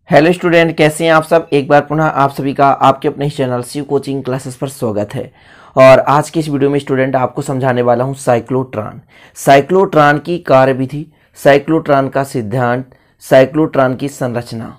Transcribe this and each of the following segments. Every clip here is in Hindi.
हेलो स्टूडेंट, कैसे हैं आप सब। एक बार पुनः आप सभी का आपके अपने चैनल शिव कोचिंग क्लासेस पर स्वागत है। और आज की इस वीडियो में स्टूडेंट आपको समझाने वाला हूं साइक्लोट्रॉन की कार्यविधि, साइक्लोट्रॉन का सिद्धांत, साइक्लोट्रॉन की संरचना,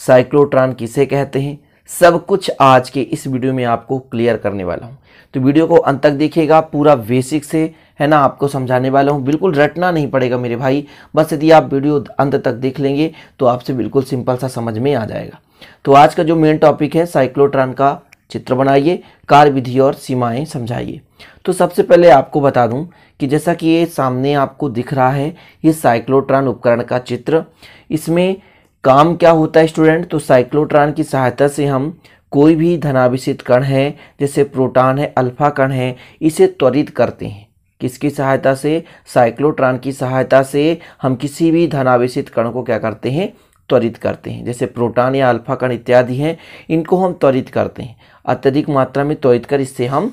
साइक्लोट्रॉन किसे कहते हैं, सब कुछ आज के इस वीडियो में आपको क्लियर करने वाला हूं। तो वीडियो को अंत तक देखिएगा, पूरा बेसिक से है ना आपको समझाने वाला हूँ। बिल्कुल रटना नहीं पड़ेगा मेरे भाई, बस यदि आप वीडियो अंत तक देख लेंगे तो आपसे बिल्कुल सिंपल सा समझ में आ जाएगा। तो आज का जो मेन टॉपिक है, साइक्लोट्रॉन का चित्र बनाइए, कार्यविधि और सीमाएं समझाइए। तो सबसे पहले आपको बता दूं कि जैसा कि ये सामने आपको दिख रहा है, ये साइक्लोट्रॉन उपकरण का चित्र। इसमें काम क्या होता है स्टूडेंट, तो साइक्लोट्रॉन की सहायता से हम कोई भी धनावेशित कण है, जैसे प्रोटॉन है, अल्फा कण है, इसे त्वरित करते हैं। किसकी सहायता से, साइक्लोट्रॉन की सहायता से हम किसी भी धनावेशित कण को क्या करते हैं, त्वरित करते हैं। जैसे प्रोटॉन या अल्फा कण इत्यादि हैं, इनको हम त्वरित करते हैं, अत्यधिक मात्रा में त्वरित कर इससे हम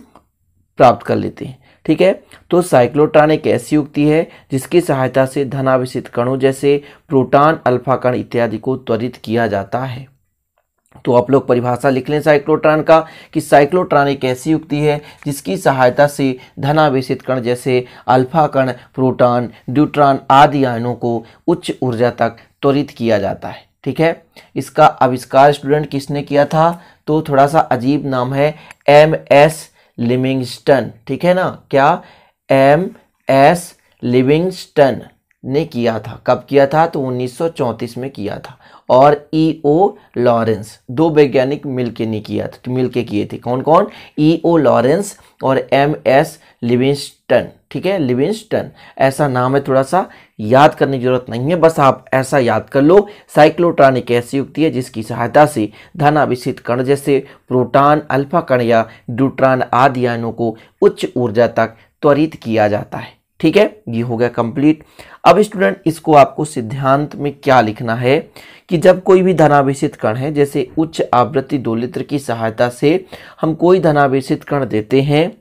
प्राप्त कर लेते हैं। ठीक है, तो साइक्लोट्रॉन एक ऐसी युक्ति है जिसकी सहायता से धनावेशित कणों जैसे प्रोटॉन, अल्फा कण इत्यादि को त्वरित किया जाता है। तो आप लोग परिभाषा लिख लें साइक्लोट्रॉन का कि साइक्लोट्रॉन एक ऐसी युक्ति है जिसकी सहायता से धनावेशित कण जैसे अल्फा कण, प्रोटॉन, न्यूट्रॉन आदि आयनों को उच्च ऊर्जा तक त्वरित किया जाता है। ठीक है, इसका आविष्कार स्टूडेंट किसने किया था, तो थोड़ा सा अजीब नाम है, MS लिविंगस्टन। ठीक है ना, क्या MS लिविंगस्टन ने किया था। कब किया था, तो 1934 में किया था। और EO लॉरेंस, दो वैज्ञानिक मिलके नहीं किया था, मिलके किए थे। कौन कौन, EO लॉरेंस और MS लिविंगस्टन। ठीक है, लिविंगस्टन ऐसा नाम है, थोड़ा सा याद करने की जरूरत नहीं है, बस आप ऐसा याद कर लो। साइक्लोट्रॉन एक ऐसी युक्ति है जिसकी सहायता से धनावेशित कण जैसे प्रोटॉन, अल्फा कण या न्यूट्रॉन आदि आयनों को उच्च ऊर्जा तक त्वरित किया जाता है। ठीक है, ये हो गया कंप्लीट। अब स्टूडेंट इसको आपको सिद्धांत में क्या लिखना है कि जब कोई भी धनावेशित कण है, जैसे उच्च आवृत्ति दोलित्र की सहायता से हम कोई धनावेशित कण देते हैं,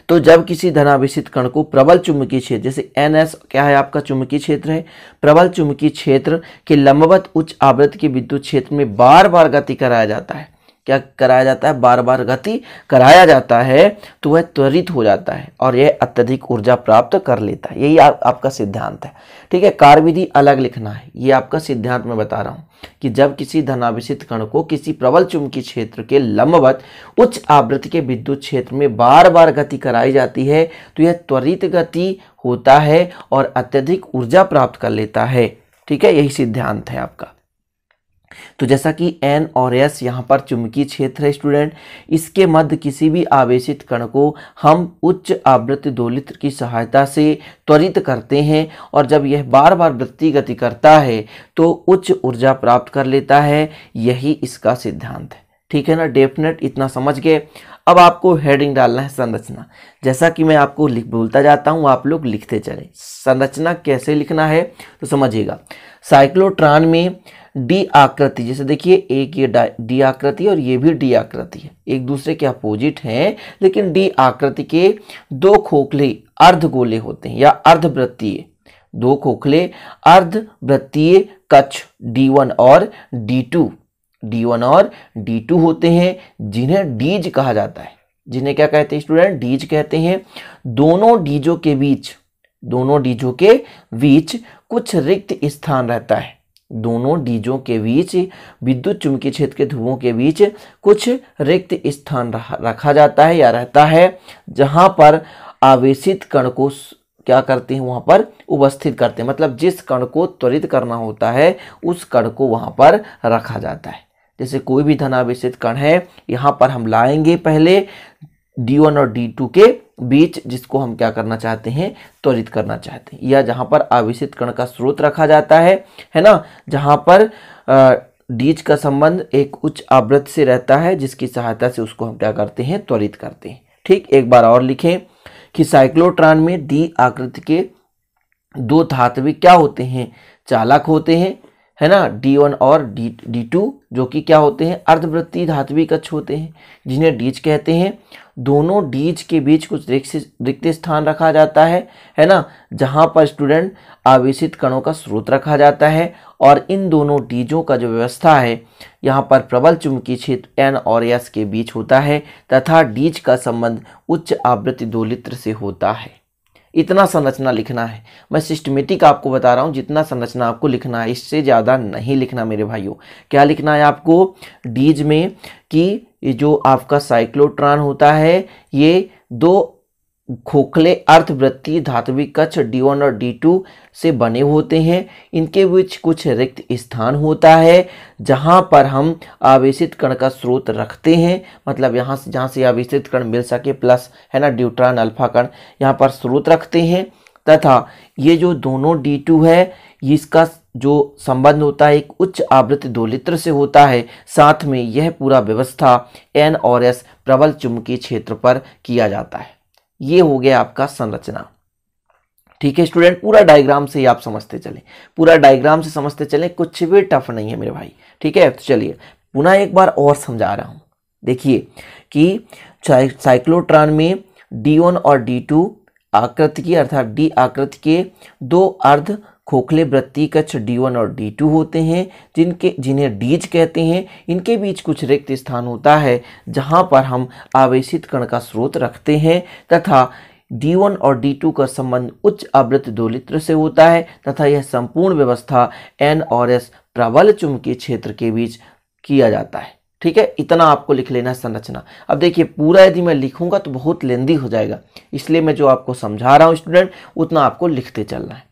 तो जब किसी धनावेशित कण को प्रबल चुंबकीय क्षेत्र, जैसे NS क्या है आपका चुंबकीय क्षेत्र है, प्रबल चुंबकीय क्षेत्र के लंबवत उच्च आवृत्ति के विद्युत क्षेत्र में बार बार गति कराया जाता है। क्या कराया जाता है, बार बार गति कराया जाता है, तो वह त्वरित हो जाता है और यह अत्यधिक ऊर्जा प्राप्त कर लेता है। यही आपका सिद्धांत है। ठीक है, कार्यविधि अलग लिखना है, ये आपका सिद्धांत मैं बता रहा हूं कि जब किसी धनावेशित कण को किसी प्रबल चुंबकीय क्षेत्र के लंबवत उच्च आवृत्ति के विद्युत क्षेत्र में बार बार गति कराई जाती है, तो यह त्वरित गति होता है और अत्यधिक ऊर्जा प्राप्त कर लेता है। ठीक है, यही सिद्धांत है आपका। तो जैसा कि N और S यहाँ पर चुंबकीय क्षेत्र है स्टूडेंट, इसके मध्य किसी भी आवेशित कण को हम उच्च आवृत्ति दोलित्र की सहायता से त्वरित करते हैं और जब यह बार बार वृत्तीय गति करता है तो उच्च ऊर्जा प्राप्त कर लेता है। यही इसका सिद्धांत है। ठीक है ना, डेफिनेट इतना समझ गए। अब आपको हेडिंग डालना है संरचना। जैसा कि मैं आपको बोलता जाता हूँ, आप लोग लिखते चले। संरचना कैसे लिखना है तो समझिएगा। साइक्लोट्रॉन में डी आकृति, जैसे देखिए एक ये डी आकृति और ये भी डी आकृति है, एक दूसरे के अपोजिट हैं, लेकिन डी आकृति के दो खोखले अर्धगोले होते हैं या अर्धवृत्तीय, दो खोखले अर्धवृत्तीय कक्ष D1 और D2 होते हैं, जिन्हें डीज कहा जाता है। जिन्हें क्या कहते हैं स्टूडेंट, डीज कहते हैं। दोनों डीजों के बीच कुछ रिक्त स्थान रहता है। दोनों डीजों के बीच, विद्युत चुंबकीय क्षेत्र के ध्रुवों के बीच कुछ रिक्त स्थान रखा जाता है या रहता है, जहां पर आवेशित कण को क्या करते हैं, वहां पर उपस्थित करते हैं। मतलब जिस कण को त्वरित करना होता है उस कण को वहां पर रखा जाता है। जैसे कोई भी धनावेशित कण है, यहाँ पर हम लाएंगे पहले D1 और D2 के बीच, जिसको हम क्या करना चाहते हैं, त्वरित करना चाहते हैं, या जहां पर आवेशित कण का स्रोत रखा जाता है ना, जहां पर डीज का संबंध एक उच्च आवृत्ति से रहता है, जिसकी सहायता से उसको हम क्या करते हैं, त्वरित करते हैं। ठीक, एक बार और लिखें कि साइक्लोट्रॉन में डी आकृति के दो धात्विक क्या होते हैं, चालक होते हैं, है ना, D1 और D2 जो कि क्या होते हैं, अर्धवृत्तीय धात्विक कक्ष होते हैं जिन्हें डीज कहते हैं। दोनों डीज के बीच कुछ रिक्त स्थान रखा जाता है ना, जहां पर स्टूडेंट आवेशित कणों का स्रोत रखा जाता है। और इन दोनों डीजों का जो व्यवस्था है, यहाँ पर प्रबल चुंबकीय क्षेत्र N और S के बीच होता है तथा डीज का संबंध उच्च आवृत्ति दोलित्र से होता है। इतना संरचना लिखना है, मैं सिस्टमेटिक आपको बता रहा हूँ, जितना संरचना आपको लिखना है, इससे ज़्यादा नहीं लिखना मेरे भाइयों। क्या लिखना है आपको डीज में कि ये जो आपका साइक्लोट्रॉन होता है, ये दो खोखले अर्धवृत्तीय धात्विक कक्ष D1 और D2 से बने होते हैं। इनके बीच कुछ रिक्त स्थान होता है जहां पर हम आवेशित कण का स्रोत रखते हैं, मतलब यहाँ से जहाँ से आवेशित कण मिल सके, प्लस है ना ड्यूट्रॉन अल्फा कण यहाँ पर स्रोत रखते हैं। तथा ये जो दोनों D2 है, इसका जो संबंध होता है एक उच्च आवृत्ति दोलित्र से होता है। साथ में यह पूरा व्यवस्था N और S प्रबल चुंबकीय क्षेत्र पर किया जाता है। ये हो गया आपका संरचना। ठीक है स्टूडेंट, पूरा डायग्राम से ही आप समझते चलें, पूरा डायग्राम से समझते चलें, कुछ भी टफ नहीं है मेरे भाई। ठीक है, तो चलिए पुनः एक बार और समझा रहा हूँ। देखिए कि साइक्लोट्रॉन में D1 और D2 आकृति की अर्थात D आकृति के दो अर्ध खोखले वृत्तीय कक्ष D1 और D2 होते हैं, जिन्हें डीज कहते हैं। इनके बीच कुछ रिक्त स्थान होता है जहां पर हम आवेशित कण का स्रोत रखते हैं तथा D1 और D2 का संबंध उच्च आवृत्ति दोलित्र से होता है तथा यह संपूर्ण व्यवस्था N और S प्रबल चुंबकीय क्षेत्र के बीच किया जाता है। ठीक है, इतना आपको लिख लेना है संरचना। अब देखिए पूरा यदि मैं लिखूंगा तो बहुत लेंदी हो जाएगा, इसलिए मैं जो आपको समझा रहा हूँ स्टूडेंट उतना आपको लिखते चलना है।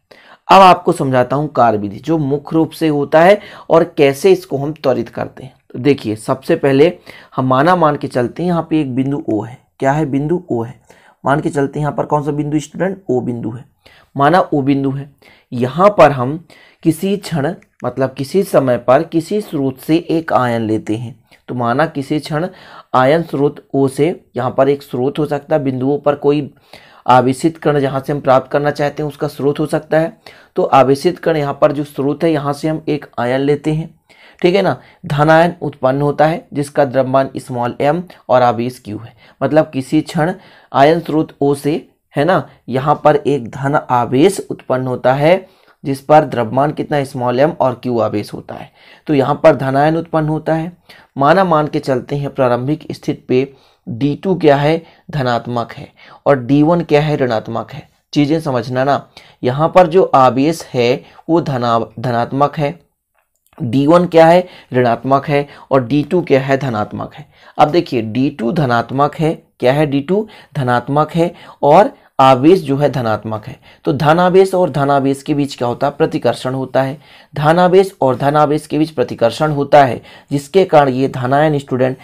अब आपको समझाता हूँ कार्यविधि, जो मुख्य रूप से होता है और कैसे इसको हम त्वरित करते हैं। तो देखिए सबसे पहले हम मान के चलते हैं, यहाँ पे एक बिंदु O है। क्या है, बिंदु O है। मान के चलते हैं यहाँ पर कौन सा बिंदु स्टूडेंट, O बिंदु है। माना O बिंदु है, यहाँ पर हम किसी क्षण मतलब किसी समय पर किसी स्रोत से एक आयन लेते हैं। तो माना किसी क्षण आयन स्रोत O से, यहाँ पर एक स्रोत हो सकता है, बिंदुओं पर कोई आवेशित कण जहाँ से हम प्राप्त करना चाहते हैं उसका स्रोत हो सकता है। तो आवेशित कण यहाँ पर जो स्रोत है, यहाँ से हम एक आयन लेते हैं। ठीक है ना, धन आयन उत्पन्न होता है जिसका द्रव्यमान स्मॉल m और आवेश q है। मतलब किसी क्षण आयन स्रोत O से, है ना, यहाँ पर एक धन आवेश उत्पन्न होता है जिस पर द्रव्यमान कितना, स्मॉल m और q आवेश होता है। तो यहाँ पर धन आयन उत्पन्न होता है। मान के चलते हैं प्रारंभिक स्थिति पे D2 क्या है, धनात्मक है और D1 क्या है, ऋणात्मक है। चीजें समझना ना, यहाँ पर जो आवेश है वो धनात्मक है, D1 क्या है, ऋणात्मक है और D2 क्या है, धनात्मक है। अब देखिए D2 धनात्मक है, क्या है, D2 धनात्मक है और आवेश जो है धनात्मक है। तो धन आवेश और धन आवेश के बीच क्या होता है, प्रतिकर्षण होता है। धन आवेश और धन आवेश के बीच प्रतिकर्षण होता है, जिसके कारण ये धनायन स्टूडेंट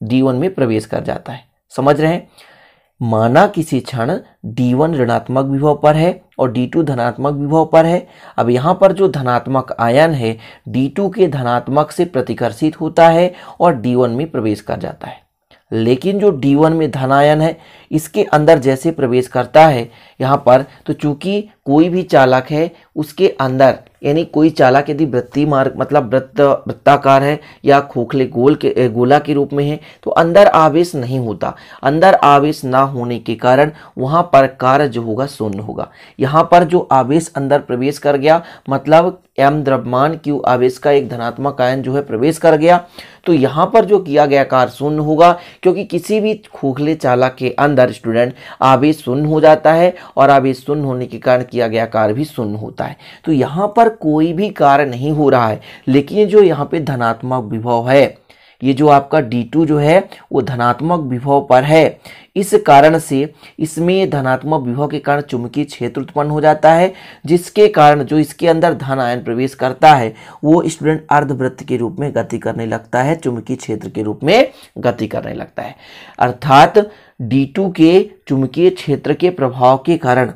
D1 में प्रवेश कर जाता है। समझ रहे हैं। माना किसी क्षण D1 ऋणात्मक विभव पर है और D2 धनात्मक विभव पर है। अब यहाँ पर जो धनात्मक आयन है D2 के धनात्मक से प्रतिकर्षित होता है और D1 में प्रवेश कर जाता है। लेकिन जो D1 में धन आयन है, इसके अंदर जैसे प्रवेश करता है यहाँ पर, तो चूंकि कोई भी चालक है उसके अंदर, यानी कोई चालक यदि वृत्तीय मार्ग मतलब वृत्ताकार है या खोखले गोला के रूप में है, तो अंदर आवेश नहीं होता। अंदर आवेश ना होने के कारण वहां पर कार्य जो होगा शून्य होगा। यहाँ पर जो आवेश अंदर प्रवेश कर गया, मतलब m द्रव्यमान q आवेश का एक धनात्मक आयन जो है प्रवेश कर गया, तो यहाँ पर जो किया गया कार्य शून्य होगा, क्योंकि किसी भी खोखले चालक के अंदर स्टूडेंट आवेश शून्य हो जाता है और आवेश शून्य होने के कारण किया गया कार्य भी शून्य होता है। तो यहाँ पर कोई भी कार्य नहीं हो रहा है, लेकिन जो यहाँ पे धनात्मक विभव है, ये जो आपका D2 जो है वो धनात्मक विभव पर है। इस कारण से इसमें धनात्मक विभव के कारण चुंबकीय क्षेत्र उत्पन्न हो जाता है, जिसके कारण जो इसके अंदर धन आयन प्रवेश करता है वो स्टूडेंट अर्धवृत्त के रूप में गति करने लगता है, चुंबकीय क्षेत्र के रूप में गति करने लगता है। अर्थात D2 के चुंबकीय क्षेत्र के प्रभाव के कारण,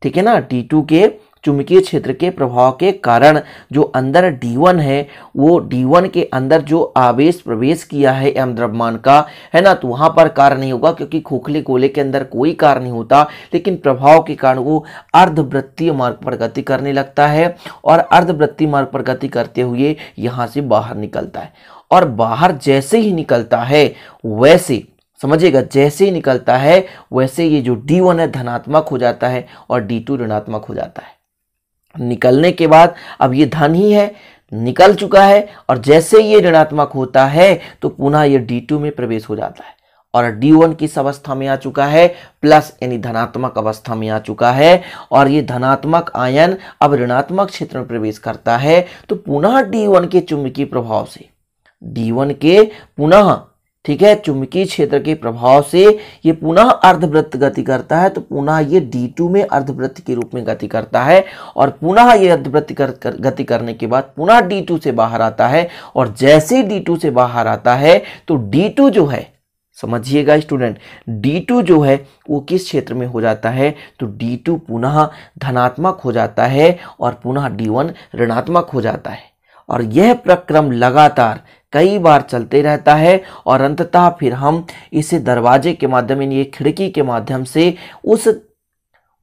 ठीक है ना, D2 के चुंबकीय क्षेत्र के प्रभाव के कारण जो अंदर D1 है वो D1 के अंदर जो आवेश प्रवेश किया है एम द्रव्यमान का, है ना, तो वहां पर कार्य नहीं होगा क्योंकि खोखले गोले के अंदर कोई कार्य नहीं होता, लेकिन प्रभाव के कारण वो अर्धवृत्तीय मार्ग पर गति करने लगता है और अर्धवृत्तीय मार्ग पर गति करते हुए यहां से बाहर निकलता है। और बाहर जैसे ही निकलता है वैसे समझिएगा, जैसे ही निकलता है वैसे ये जो D1 है धनात्मक हो जाता है और D2 ऋणात्मक हो जाता है। निकलने के बाद अब ये धन ही है, निकल चुका है और जैसे ये ऋणात्मक होता है तो पुनः ये D2 में प्रवेश हो जाता है और D1 किस अवस्था में आ चुका है, प्लस यानी धनात्मक अवस्था में आ चुका है। और ये धनात्मक आयन अब ऋणात्मक क्षेत्र में प्रवेश करता है तो पुनः D1 के चुंबकीय प्रभाव से, D1 के पुनः, ठीक है, चुंबकीय क्षेत्र के प्रभाव से ये पुनः अर्धवृत्त गति करता है, तो पुनः ये D2 में अर्धवृत्त के रूप में गति करता है और पुनः ये अर्धवृत्त गति करने के बाद पुनः D2 से बाहर आता है और जैसे ही D2 से बाहर आता है तो D2 जो है, समझिएगा स्टूडेंट, D2 जो है वो किस क्षेत्र में हो जाता है, तो D2 पुनः धनात्मक हो जाता है और पुनः D1 ऋणात्मक हो जाता है। और यह प्रक्रम लगातार कई बार चलते रहता है और अंततः फिर हम इसे दरवाजे के माध्यम यानी खिड़की के माध्यम से उस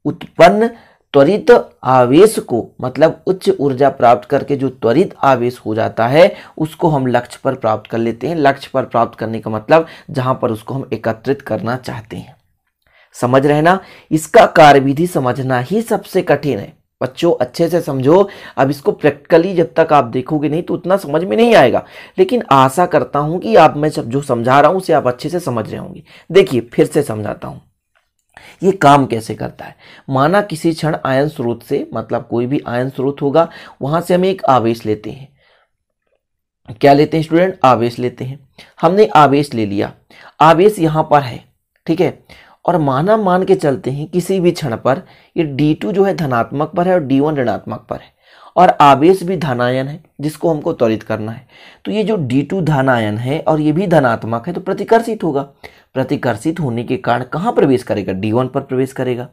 उत्पन्न त्वरित आवेश को, मतलब उच्च ऊर्जा प्राप्त करके जो त्वरित आवेश हो जाता है उसको हम लक्ष्य पर प्राप्त कर लेते हैं। लक्ष्य पर प्राप्त करने का मतलब जहां पर उसको हम एकत्रित करना चाहते हैं। समझ रहे ना, इसका कार्यविधि समझना ही सबसे कठिन है। बच्चों अच्छे से समझो, अब इसको प्रैक्टिकली जब तक आप देखोगे नहीं तो उतना समझ में नहीं आएगा, लेकिन आशा करता हूं कि आप, मैं सब जो समझा रहा हूं उसे आप अच्छे से समझ रहे होंगे। देखिए फिर से समझाता हूं ये काम कैसे करता है। माना किसी क्षण आयन स्रोत से, मतलब कोई भी आयन स्रोत होगा, वहां से हम एक आवेश लेते हैं। क्या लेते हैं स्टूडेंट? आवेश लेते हैं। हमने आवेश ले लिया, आवेश यहां पर है, ठीक है, और मान के चलते हैं किसी भी क्षण पर ये D2 जो है धनात्मक पर है और D1 ऋणात्मक पर है और आवेश भी धनायन है जिसको हमको त्वरित करना है। तो ये जो D2 धनायन है और ये भी धनात्मक है तो प्रतिकर्षित होगा। प्रतिकर्षित होने के कारण कहाँ प्रवेश करेगा? D1 पर प्रवेश करेगा।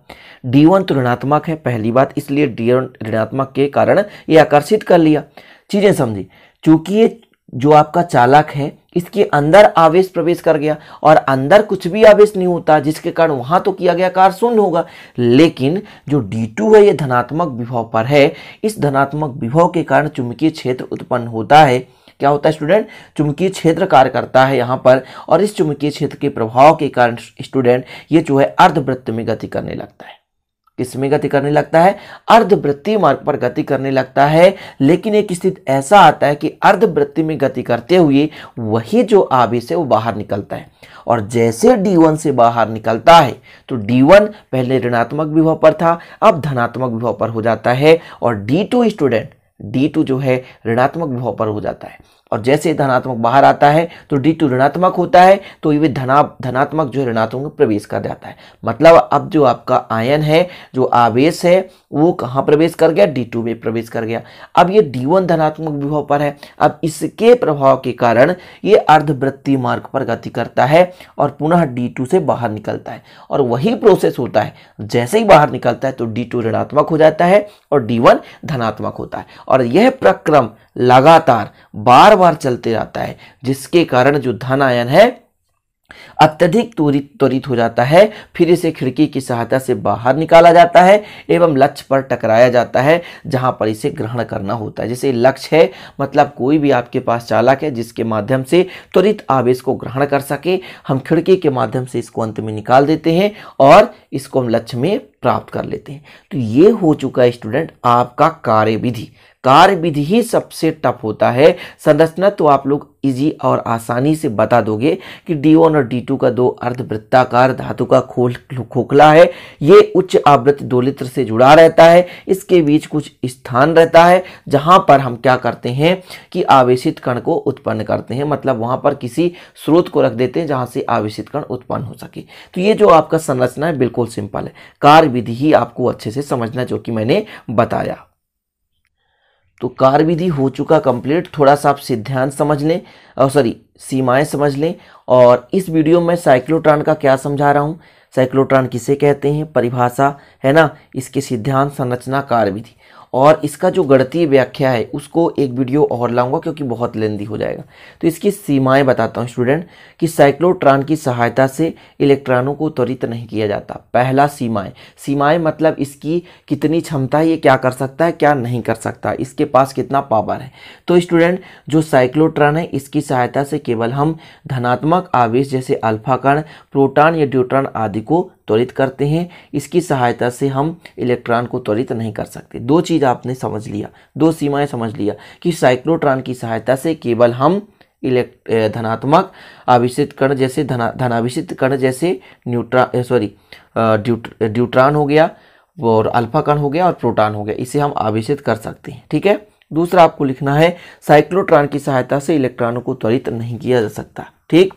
D1 तो ऋणात्मक है पहली बात, इसलिए D1 ऋणात्मक के कारण ये आकर्षित कर लिया। चीजें समझी, चूंकि ये जो आपका चालक है इसके अंदर आवेश प्रवेश कर गया और अंदर कुछ भी आवेश नहीं होता, जिसके कारण वहां तो किया गया कार्य शून्य होगा। लेकिन जो D2 है ये धनात्मक विभव पर है, इस धनात्मक विभव के कारण चुंबकीय क्षेत्र उत्पन्न होता है। क्या होता है स्टूडेंट? चुंबकीय क्षेत्र कार्य करता है यहाँ पर, और इस चुंबकीय क्षेत्र के प्रभाव के कारण स्टूडेंट ये जो है अर्धवृत्त में गति करने लगता है। किसमें गति करने लगता है? अर्धवृत्तीय मार्ग पर गति करने लगता है। लेकिन एक स्थिति ऐसा आता है कि अर्धवृत्तीय में गति करते हुए वही जो आवेश है वो बाहर निकलता है, और जैसे D1 से बाहर निकलता है तो D1 पहले ऋणात्मक विभव पर था, अब धनात्मक विभव पर हो जाता है, और D2 स्टूडेंट, D2 जो है ऋणात्मक विभव पर हो जाता है। और जैसे धनात्मक बाहर आता है तो D2 ऋणात्मक होता है, तो ये धनात्मक जो है ऋणात्मक में प्रवेश कर जाता है। मतलब अब जो आपका आयन है, जो आवेश है, वो कहाँ प्रवेश कर गया? D2 में प्रवेश कर गया। अब ये D1 धनात्मक विभव पर है, अब इसके प्रभाव के कारण ये अर्धवृत्तीय मार्ग पर गति करता है और पुनः D2 से बाहर निकलता है, और वही प्रोसेस होता है। जैसे ही बाहर निकलता है तो D2 ऋणात्मक हो जाता है और D1 धनात्मक होता है, और यह प्रक्रम लगातार बार बार चलते रहता है, जिसके कारण जो धन आयन है अत्यधिक त्वरित हो जाता है। फिर इसे खिड़की की सहायता से बाहर निकाला जाता है एवं लक्ष्य पर टकराया जाता है, जहां पर इसे ग्रहण करना होता है। जैसे लक्ष्य है, मतलब कोई भी आपके पास चालक है जिसके माध्यम से त्वरित आवेश को ग्रहण कर सके, हम खिड़की के माध्यम से इसको अंत में निकाल देते हैं और इसको हम लक्ष्य में प्राप्त कर लेते हैं। तो ये हो चुका है स्टूडेंट आपका कार्यविधि। कार्यविधि ही सबसे टफ होता है। संरचना तो आप लोग इजी और आसानी से बता दोगे कि D1 और D2 का दो अर्धवृत्ताकार धातु का खोखला है, ये उच्च आवृत्ति दोलित्र से जुड़ा रहता है, इसके बीच कुछ स्थान रहता है जहां पर हम क्या करते हैं कि आवेशित कण को उत्पन्न करते हैं, मतलब वहां पर किसी स्रोत को रख देते हैं जहां से आवेशित कण उत्पन्न हो सके। तो ये जो आपका संरचना है बिल्कुल सिंपल है। कार्यविधि ही आपको अच्छे से समझना, जो कि मैंने बताया। तो कार्यविधि हो चुका कंप्लीट। थोड़ा सा आप सिद्धांत समझ लें, सीमाएं समझ लें। और इस वीडियो में साइक्लोट्रॉन का क्या समझा रहा हूँ? साइक्लोट्रॉन किसे कहते हैं, परिभाषा है ना, इसके सिद्धांत, संरचना, कार्यविधि, और इसका जो गणितीय व्याख्या है उसको एक वीडियो और लाऊंगा क्योंकि बहुत लेंदी हो जाएगा। तो इसकी सीमाएं बताता हूं स्टूडेंट कि साइक्लोट्रॉन की सहायता से इलेक्ट्रॉनों को त्वरित नहीं किया जाता। पहला सीमाएं मतलब इसकी कितनी क्षमता है, ये क्या कर सकता है क्या नहीं कर सकता, इसके पास कितना पावर है। तो स्टूडेंट जो साइक्लोट्रॉन है इसकी सहायता से केवल हम धनात्मक आवेश जैसे अल्फा कण, प्रोटॉन या न्यूट्रॉन आदि को त्वरित करते हैं। इसकी सहायता से हम इलेक्ट्रॉन को त्वरित नहीं कर सकते। दो चीज आपने समझ लिया, दो सीमाएं समझ लिया कि साइक्लोट्रॉन की सहायता से केवल हम धनात्मक आवेशित कण जैसे धनावेशित कण जैसे न्यूट्रॉन हो गया और अल्फा कण हो गया और प्रोटॉन हो गया, इसे हम आवेशित कर सकते हैं। ठीक है। दूसरा आपको लिखना है साइक्लोट्रॉन की सहायता से इलेक्ट्रॉनों को त्वरित नहीं किया जा सकता। ठीक।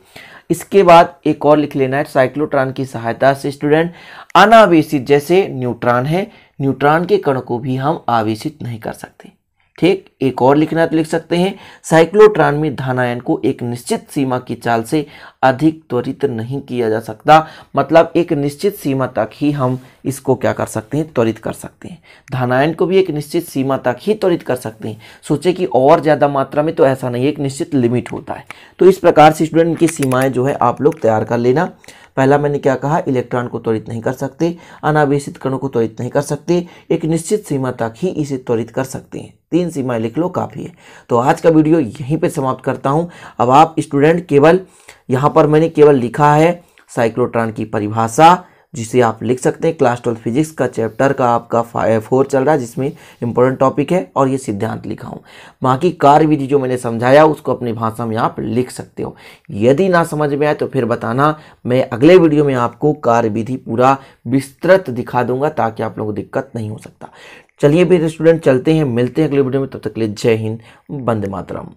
इसके बाद एक और लिख लेना है, साइक्लोट्रॉन की सहायता से स्टूडेंट अनावेशित जैसे न्यूट्रॉन है, न्यूट्रॉन के कण को भी हम आवेशित नहीं कर सकते। ठीक। एक और लिखना तो लिख सकते हैं साइक्लोट्रॉन में धनायन को एक निश्चित सीमा की चाल से अधिक त्वरित नहीं किया जा सकता। मतलब एक निश्चित सीमा तक ही हम इसको क्या कर सकते हैं, त्वरित कर सकते हैं। धनायन को भी एक निश्चित सीमा तक ही त्वरित कर सकते हैं। सोचे कि और ज्यादा मात्रा में तो ऐसा नहीं है, एक निश्चित लिमिट होता है। तो इस प्रकार से स्टूडेंट इनकी सीमाएं जो है आप लोग तैयार कर लेना। पहला मैंने क्या कहा, इलेक्ट्रॉन को त्वरित नहीं कर सकते, अनावेशित कणों को त्वरित नहीं कर सकते, एक निश्चित सीमा तक ही इसे त्वरित कर सकते हैं। 3 सीमाएं लिख लो, काफी है। तो आज का वीडियो यहीं पे समाप्त करता हूं। अब आप स्टूडेंट केवल यहाँ पर मैंने केवल लिखा है साइक्लोट्रॉन की परिभाषा, जिसे आप लिख सकते हैं। क्लास 12 फिजिक्स का चैप्टर का आपका 4 चल रहा है जिसमें इंपॉर्टेंट टॉपिक है, और ये सिद्धांत लिखा हूँ। बाकी कार्यविधि जो मैंने समझाया उसको अपनी भाषा में आप लिख सकते हो। यदि ना समझ में आए तो फिर बताना, मैं अगले वीडियो में आपको कार्यविधि पूरा विस्तृत दिखा दूंगा ताकि आप लोगों को दिक्कत नहीं हो सकता। चलिए फिर स्टूडेंट चलते हैं, मिलते हैं अगले वीडियो में। तब तक के लिए जय हिंद, वंदे मातरम।